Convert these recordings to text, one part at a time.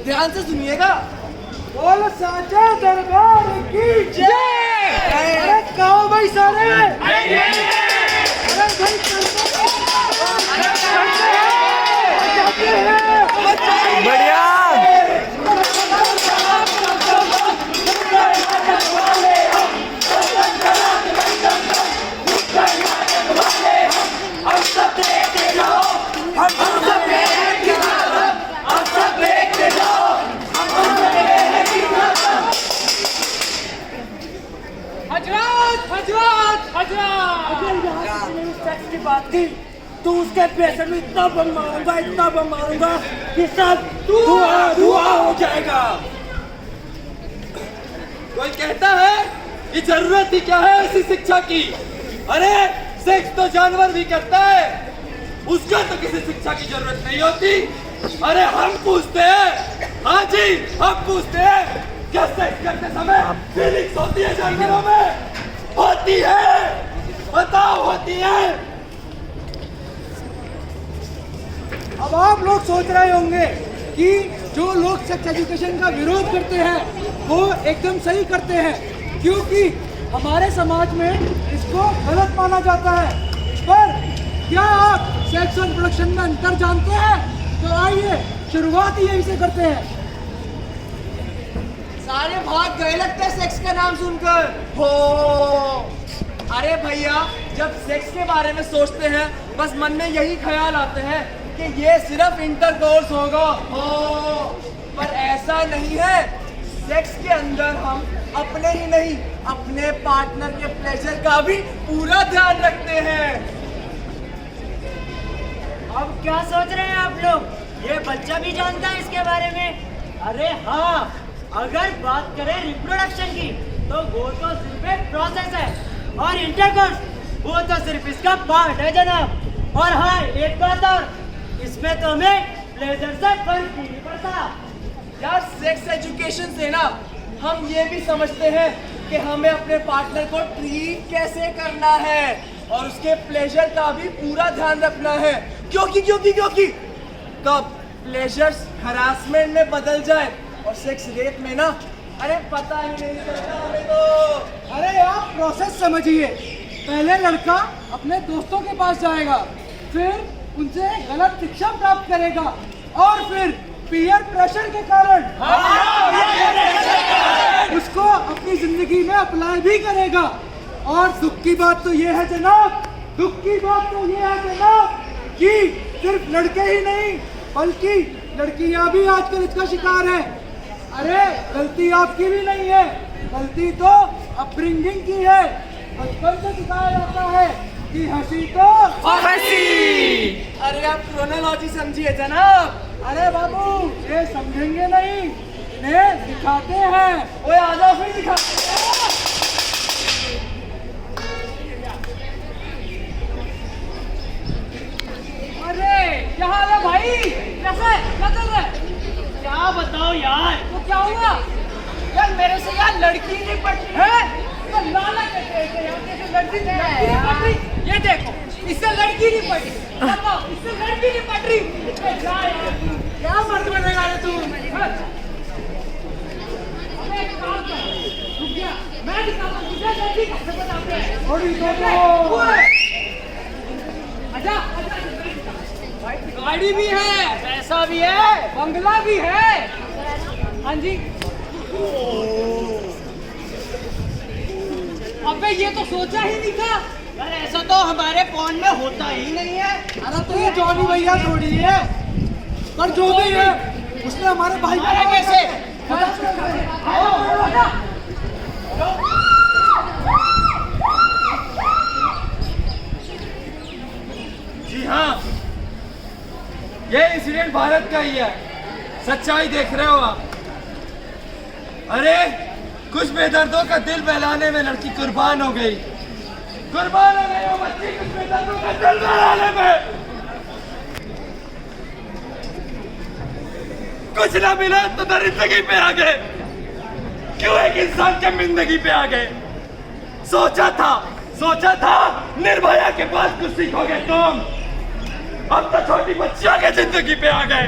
ध्यान से सुनिएगा। बोल साचा दरबार की जय। अरे कहो भाई सारे, अरे भाई बढ़िया। सेक्स की बात की तो उसके पेशेंट में इतना बम मारूंगा कि सब धुआं हो जाएगा। कोई कहता है कि जरूरत ही क्या है ऐसी शिक्षा की। अरे सेक्स तो जानवर भी करता है, उसका तो किसी शिक्षा की जरूरत नहीं होती। अरे हम पूछते हैं, हाँ जी हम पूछते हैं, क्या सेक्स करते समय फीलिंग्स होती है जानवरों में? होती है, बताओ होती है। अब आप लोग सोच रहे होंगे कि जो लोग सेक्स एजुकेशन का विरोध करते हैं वो एकदम सही करते हैं, क्योंकि हमारे समाज में इसको गलत माना जाता है। पर क्या आप सेक्स और प्रोडक्शन में अंतर जानते हैं? तो आइए शुरुआत ही यहीं से करते हैं। सारे भाग गए लगते हैं सेक्स का नाम सुनकर। हो अरे भैया, जब सेक्स के बारे में सोचते हैं बस मन में यही ख्याल आते हैं कि ये सिर्फ इंटरकोर्स होगा। हो पर ऐसा नहीं है। सेक्स के अंदर हम अपने ही नहीं, अपने पार्टनर के प्लेजर का भी पूरा ध्यान रखते हैं। अब क्या सोच रहे हैं आप लोग? ये बच्चा भी जानता है इसके बारे में? अरे हाँ, अगर बात करें रिप्रोडक्शन की तो वो तो सिर्फ एक प्रोसेस है, और इंटरकोर्स वो तो सिर्फ इसका पार्ट है जनाब। और हाँ, एक बात और, इसमें तो हमें प्लेजर से फर्क नहीं पड़ता। यार सेक्स एजुकेशन से ना हम ये भी समझते हैं कि हमें अपने पार्टनर को ट्रीट कैसे करना है और उसके प्लेजर का भी पूरा ध्यान रखना है। क्योंकि कब प्लेजर्स हरासमेंट में बदल जाए और सेक्स रेप में ना, अरे पता ही नहीं चलता हमें तो। अरे आप प्रोसेस समझिए। पहले लड़का अपने दोस्तों के पास जाएगा, फिर उनसे गलत शिक्षा प्राप्त करेगा, और फिर पीयर प्रेशर के कारण उसको अपनी जिंदगी में अप्लाई भी करेगा। और दुख की बात तो ये है जनाब, कि सिर्फ लड़के ही नहीं बल्कि लड़कियां भी आजकल इसका शिकार है। अरे गलती आपकी भी नहीं है, गलती तो अपब्रिंगिंग की है। बचपन से सिखाया जाता है कि हंसी तो हंसी। अरे आप क्रोनोलॉजी समझिए जनाब। अरे बाबू, ये समझेंगे नहीं, इन्हें दिखाते हैं। ओए आ जाओ, फिर दिखाते हैं। अरे क्या हाल है भाई? कैसे क्या चल रहा है? क्या बताओ यार, तो क्या हुआ यार? मेरे से यार लड़की नहीं पटती है। तो लाला कैसे यार, कैसे लड़की नहीं पट रही? ये देखो, इससे लड़की नहीं पट रही, इससे लड़की नहीं पट रही। क्या मर्द बनेगा रे तू? अबे एक काम कर, रुक जा, मैं दिखाता हूँ तुझे लड़की कैसे बताते हैं। आजा, गाड़ी भी है, पैसा भी है, बंगला भी है। हाँ जी। अबे ये तो सोचा ही नहीं था यार, ऐसा तो हमारे फोन में होता ही नहीं है। अरे तो ये जॉनी भैया थोड़ी है, पर जो भी है उसने हमारे भाई को कैसे? जी हाँ, ये इंसिडेंट भारत का ही है, सच्चाई देख रहे हो आप। अरे कुछ बेदर्दों का दिल बहलाने में लड़की कुर्बान हो गई वो बच्ची, कुछ बेदर्दों का दिल बहलाने में। कुछ ना मिला तो दरिंदगी पे आ गए, क्यों एक इंसान के जिंदगी पे आ गए। सोचा था निर्भया के पास कुछ सीखोगे तुम, अब तो छोटी बच्चियों के जिंदगी पे आ गए।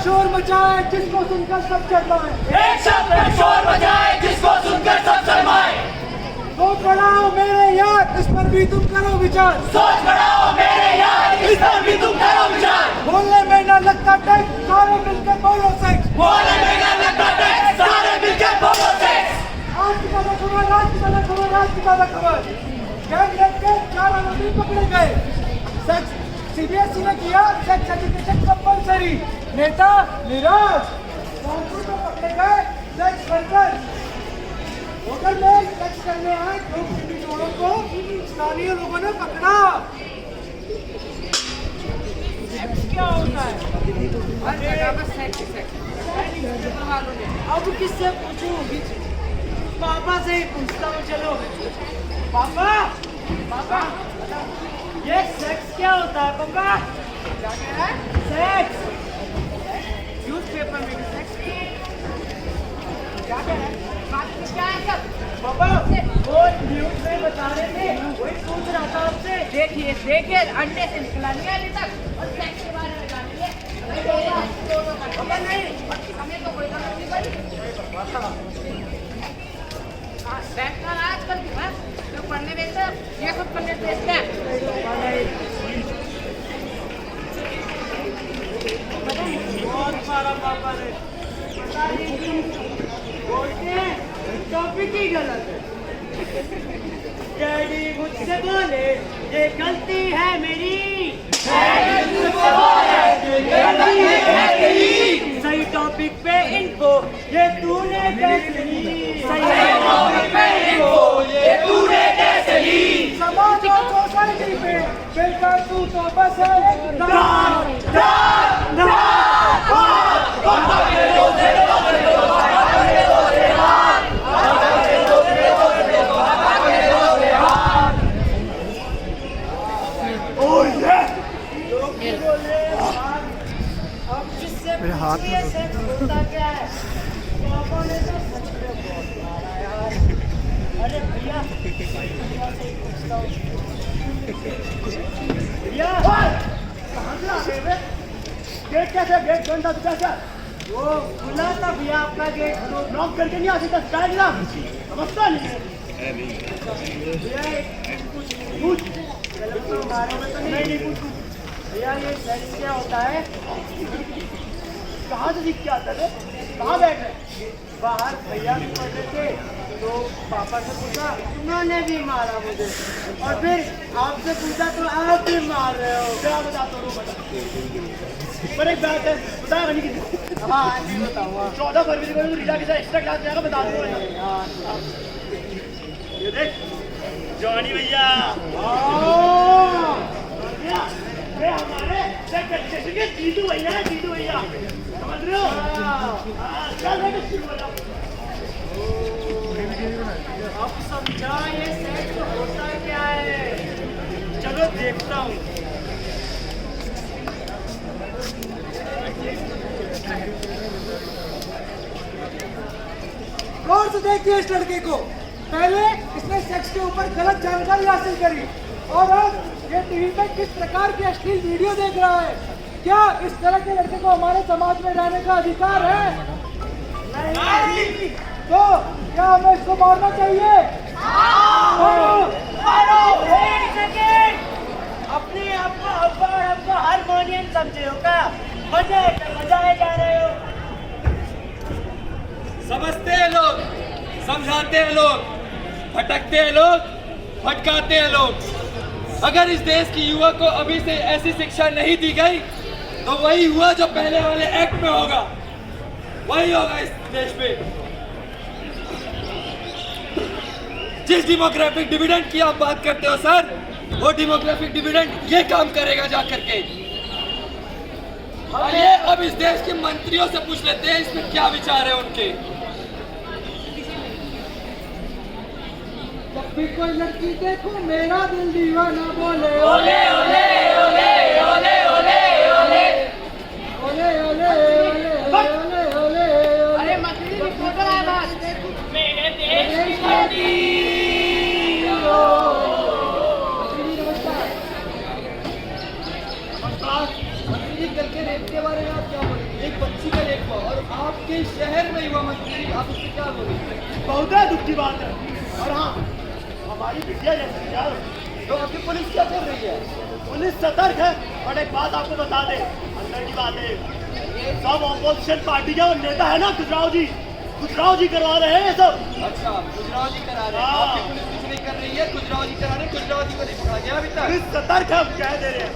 शोर मचाए जिसको सुनकर सब शर्माए। एक शब्द में शोर मचाए जिसको सुनकर सब शर्माए। सोच बढ़ाओ मेरे यार, इस पर भी तुम करो विचार। सोच बढ़ाओ मेरे यार, इस पर भी तुम करो विचार। बोलने में ना लगता टैक्स, सारे मिलकर बोलो सेक्स। बोलने में ना लगता टैक्स, सारे मिलकर बोलो सेक्स। आज की ताजा खबर, आज की ताजा खबर, आज की ताजा खबर। गैंग रेप के 4 आरोपी पकड़े गए। सेक्स सीबीएसई ने किया सेक्स एजुकेशन कंपलसरी। नेता निराश। कानपुर में पकड़े गए सेक्स वर्कर। होटल में सेक्स करने आए 2 पीढ़ी जोड़ों को स्थानीय लोगों ने पकड़ा। सेक्स क्या होता है? हर जगह पर सेक्स। अब किससे पूछूं? पापा से ही पूछता हूँ। चलो पापा, पापा ये सेक्स क्या होता है? पापा क्या कह रहा है? सेक्स न्यूज़पेपर में भी सेक्स क्या कह रहा है? क्या है सब? पापा वो न्यूज़ में बता रहे थे, वही पूछ रहा था आपसे। देखिए अंडे से निकला नहीं अभी तक और सेक्स के बारे में जानेंगे। पापा नहीं, हमें तो कोई गलत नहीं पड़ी। सेक्स का आजकल जो पढ़ने देते हैं ये सब करने देते हैं। बहुत सारा पापा ने पता नहीं बोलते हैं टॉपिक ही गलत है। डैडी मुझसे बोले ये गलती है मेरी। डैडी मुझसे बोले ये गलती है मेरी। सही टॉपिक पे इनको ये तूने कैसे ली? सही टॉपिक पे इनको ये तूने कैसे ली? समाज और सोसाइटी पे बेकार तू तो बस एक हाथ में सेक्स होता क्या है? पापा ने तो सच में बहुत मारा यार। अरे भैया से पूछता हूँ। भैया कहाँ से आ गए बे? गेट कैसे? गेट बंद था कैसे? वो खुला था भैया आपका गेट, तो लॉक करके नहीं आ सकता? क्या समझता नहीं भैया? पूछ मारो में तो नहीं पूछू भैया। ये सेक्स क्या होता है? कहाँ से सीख के आता है? कहाँ बैठ रहे? बाहर भैया भी पढ़ रहे थे तो पापा से पूछा, उन्होंने भी मारा मुझे, और फिर आपसे पूछा तो आप भी मार रहे हो। क्या बताता हूँ? पर एक बात है, बताया नहीं किसी? हाँ नहीं बताऊँगा। 14 फरवरी को रीजा के साथ एक्स्ट्रा क्लास जाएगा, बता दूँगा। ये देख जॉनी भैया, ये हमारे जीतू भैया है। जीतू भैया समझ रहे हो? अब समझा ये सेक्स होता क्या है? चलो देखता हूँ। गौर से देखिए इस लड़के को। पहले इसने सेक्स के ऊपर गलत जानकारी हासिल करी और अब ये टीवी पे किस प्रकार की अश्लील वीडियो देख रहा है। क्या इस तरह के लड़के को हमारे समाज में रहने का अधिकार है? नहीं। तो क्या हमें इसको मारना चाहिए? एक सेकेंड, अपने आप को अब्बा हारमोनियम समझे हो क्या? बजाए जा रहे हो। समझते हैं लोग, समझाते हैं लोग, भटकते हैं लोग, भटकाते हैं लोग। अगर इस देश की युवा को अभी से ऐसी शिक्षा नहीं दी गई तो वही हुआ जो पहले वाले एक्ट में होगा, वही होगा इस देश में। जिस डेमोग्राफिक डिविडेंड की आप बात करते हो सर, वो डेमोग्राफिक डिविडेंड ये काम करेगा जा करके। ये अब इस देश के मंत्रियों से पूछ लेते हैं इसमें क्या विचार है उनके। जब भी कोई लड़की देखो मेरा दिल दीवाना बोले ओले ओले ओले ओले ओले ओले ओले ओले ओले ओले ओले। अरे मंत्री की फोटो है बस। मेरे देश की करके रेप के बारे में आप क्या बोलेंगे? एक बच्ची का रेप हुआ और आपके शहर में युवा मंत्री, आप उससे क्या बोलेंगे? बहुत दुख की बात है। और हाँ, हमारी बिटिया जैसे यार, तो आपकी पुलिस क्या कर रही है? पुलिस सतर्क है। और एक बात आपको बता दे, अंदर की बात है, ये सब ऑपोजिशन पार्टी के वो नेता है ना, खुजराव जी करवा रहे हैं ये सब। अच्छा, खुजराव जी करा रहे हैं, हाँ। आपकी पुलिस कुछ नहीं कर रही है, खुजराव जी करा रहे हैं, खुजराव जी को नहीं पकड़ा गया अभी तक। पुलिस सतर्क है, हम कह दे रहे हैं।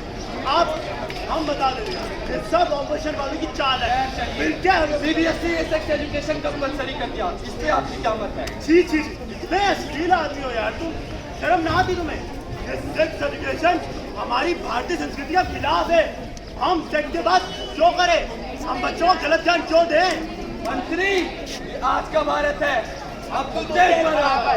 हम बता दे रहे हैं, ये सब ऑपोजिशन वालों की चाल है। फिर क्या है? सीबीएसई ये सेक्स एजुकेशन कंपलसरी कर दिया, इस पे आपकी क्या मत है? छी कितने अश्लील आदमी हो यार तुम, शर्म ना आती तुम्हें? ये सेक्स एजुकेशन हमारी भारतीय संस्कृति के खिलाफ है। हम सेक्स के बाद जो करें, हम बच्चों को गलत ज्ञान क्यों दें? मंत्री, ये आज का भारत है, अब तो देश बराबर।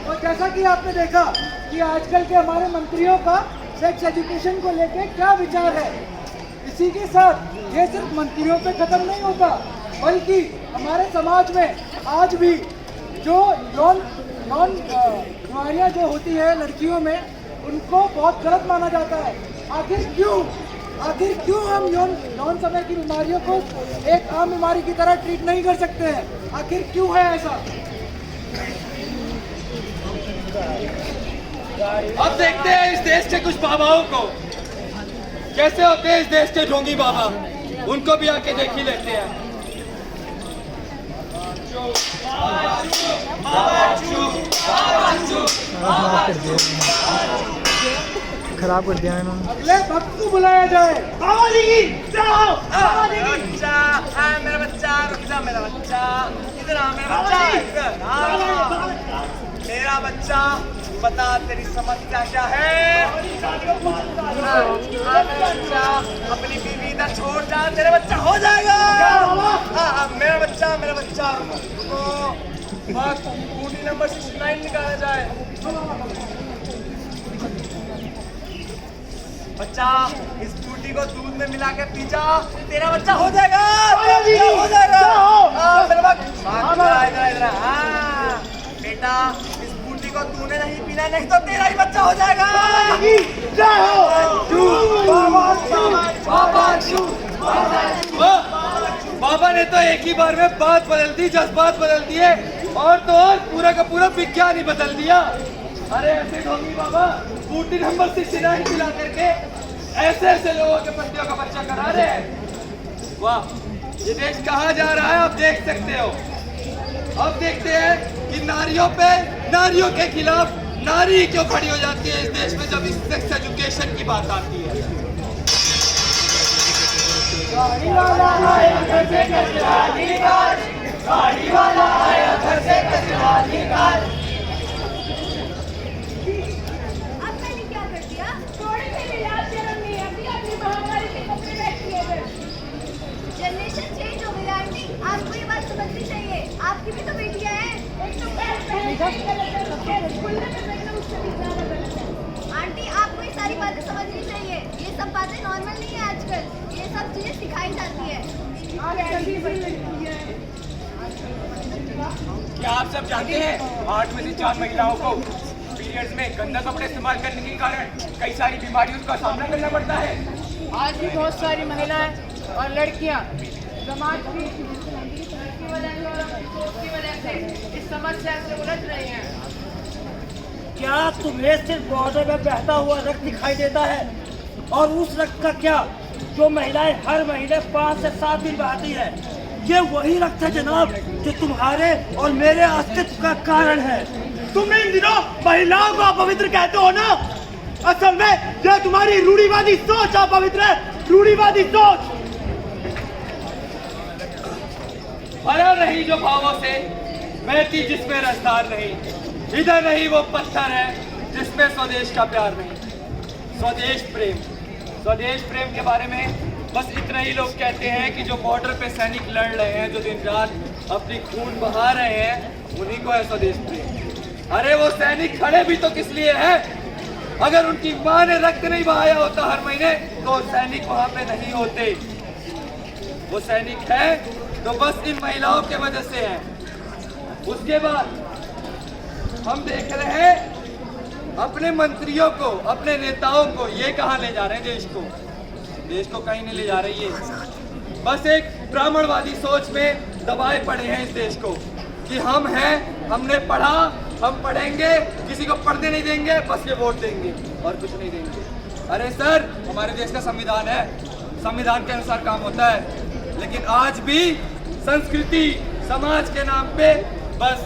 और जैसा कि आपने देखा कि आजकल के हमारे मंत्रियों का सेक्स एजुकेशन को लेके क्या विचार है। इसी के साथ ये सिर्फ मंत्रियों पे खत्म नहीं होता, बल्कि हमारे समाज में आज भी जो यौन बीमारियां जो होती है लड़कियों में, उनको बहुत गलत माना जाता है। आखिर क्यों हम यौन समय की बीमारियों को एक आम बीमारी की तरह ट्रीट नहीं कर सकते हैं? आखिर क्यों है ऐसा? अब देखते हैं इस देश के कुछ बाबाओं को, कैसे होते हैं इस देश के ढोंगी बाबा, उनको भी आके देख ही लेते हैं। खराब कर दिया इन्होंने। अगले भक्त को बुलाया जाए। बाबा जी की जाओ। मेरा बच्चा, मेरा बच्चा, मेरा बच्चा, इधर आ मेरा बच्चा, इधर आ। मेरा बच्चा, बता तेरी समस्या क्या है? मेरा बच्चा, अपनी बीवी इधर छोड़ जा, तेरा बच्चा हो जाएगा। मेरा बच्चा रुको, बस बूटी नंबर 69 निकाला जाए। बच्चा, इस बूटी को दूध में मिला के पी जा, तेरा बच्चा हो जाएगा, हो जाएगा। मेरा बच्चा, इधर हाँ बेटा, इस बूटी को तूने नहीं पीना, नहीं तो तेरा ही बच्चा हो जाएगा। बाबा ने तो एक ही बार में बात बदल दी, जज्बात बदल दिए, और तो और पूरा का पूरा विज्ञान ही बदल दिया। अरे ऐसे ढोंगी बाबा बूटी नंबर 69 मिला करके ऐसे लोगों के पत्तियों का बच्चा करा रहे हैं। वाह, ये देश कहाँ जा रहा है आप देख सकते हो। अब देखते हैं कि नारियों के खिलाफ नारी क्यों खड़ी हो जाती है इस देश में जब इस सेक्स एजुकेशन की बात आती है। गाड़ी वाला आया घर से कचरा निकाल, गाड़ी वाला आया घर से कचरा निकाल। अब मैंने क्या कर दिया? थोड़े से भी लाज शर्म नहीं आती, अपनी महामारी के कपड़े बैठी है। जनरेशन चेंज हो गई आंटी, आपको ये बात समझनी चाहिए। आपकी भी तो बेटियां हैं। एक तो पैर पहन के खुले में बैठना उससे भी ज्यादा गलत है। आंटी, आपको ये सारी बातें समझनी चाहिए। ये सब बातें नॉर्मल नहीं है आजकल, ये सब चीजें सिखाई जाती है। क्या आप सब जानते हैं 8 में से 4 महिलाओं को पीरियड्स में गंदा कपड़े इस्तेमाल करने के कारण कई सारी बीमारियों का सामना करना पड़ता है। आज भी बहुत सारी महिलाएं और लड़कियां समाज की वजह से इस समस्या से उलझ रही हैं। क्या तुम्हें सिर्फ बॉर्डर में बहता हुआ रक्त दिखाई देता है? और उस रक्त का क्या जो महिलाएं हर महीने 5 से 7 दिन बहाती है? ये वही रक्त है जनाब जो तुम्हारे और मेरे अस्तित्व का कारण है। तुम इन दिनों महिलाओं को अपवित्र कहते हो ना? असल में यह तुम्हारी रूढ़िवादी सोच अपवित्र है, रूढ़िवादी सोच। भरा नहीं जो भावों से, बहती जिसमें रसदार नहीं। इधर नहीं वो पत्थर है जिसमें स्वदेश का प्यार नहीं। स्वदेश प्रेम के बारे में बस इतना ही लोग कहते हैं कि जो बॉर्डर पे सैनिक लड़ रहे हैं, जो दिन रात अपनी खून बहा रहे हैं, उन्हीं को है स्वदेश प्रेम। अरे वो सैनिक खड़े भी तो किस लिए हैं? अगर उनकी माँ ने रक्त नहीं बहाया होता हर महीने तो सैनिक वहां पे नहीं होते। वो सैनिक है तो बस इन महिलाओं के वजह से है। उसके बाद हम देख रहे हैं अपने मंत्रियों को, अपने नेताओं को ये कहाँ ले जा रहे हैं देश को? देश को कहीं नहीं ले जा रही है। बस एक ब्राह्मणवादी सोच में दबाए पड़े हैं इस देश को कि हम हैं, हमने पढ़ा, हम पढ़ेंगे, किसी को पढ़ने नहीं देंगे, बस ये वोट देंगे और कुछ नहीं देंगे। अरे सर, हमारे देश का संविधान है, संविधान के अनुसार काम होता है, लेकिन आज भी संस्कृति, समाज के नाम पे बस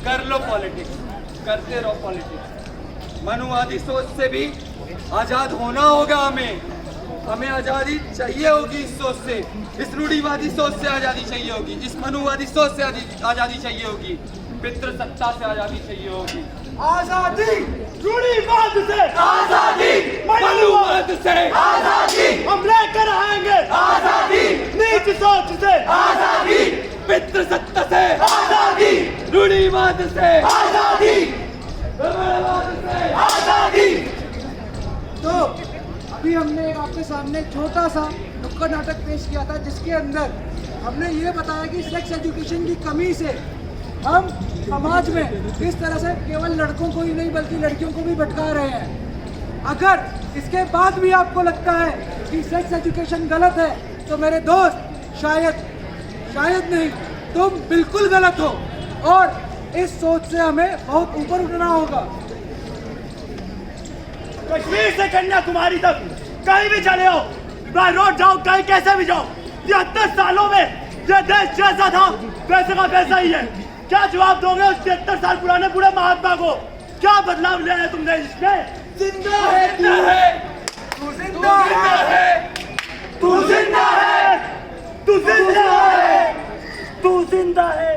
कर लो पॉलिटिक्स, करते रहो पॉलिटिक्स। मनुवादी सोच से भी आजाद होना होगा हमें आजादी चाहिए होगी इस सोच से, इस रूढ़िवादी सोच से आजादी चाहिए होगी, इस मनुवादी सोच से आजादी चाहिए होगी, पितृसत्ता से आजादी चाहिए होगी। आजादी रूढ़िवाद से, आजादी मनुवाद से, आजादी हम लेकर आएंगे। आजादी नीच सोच से, आजादी पितृसत्ता से, आजादी रूढ़िवाद से, आजादी ब्राह्मणवाद से, आजादी। तो अभी हमने आपके सामने छोटा सा नुक्कड़ नाटक पेश किया था, जिसके अंदर हमने ये बताया कि सेक्स एजुकेशन की कमी से हम समाज में किस तरह से केवल लड़कों को ही नहीं बल्कि लड़कियों को भी भटका रहे हैं। अगर इसके बाद भी आपको लगता है कि सेक्स एजुकेशन गलत है, तो मेरे दोस्त शायद नहीं, तुम बिल्कुल गलत हो और इस सोच से हमें बहुत ऊपर उठना होगा। कश्मीर से कन्याकुमारी तक कहीं भी चले हो, बाय रोड जाओ, कहीं कैसे भी जाओ, 73 सालों में ये देश जैसा था वैसे का वैसा ही है। क्या जवाब दोगे उस 73 साल पुराने बूढ़े महात्मा को? क्या बदलाव ले आए तुमने इसमें? जिंदा है तू जिंदा है, तू जिंदा है, तू जिंदा है, तू जिंदा है,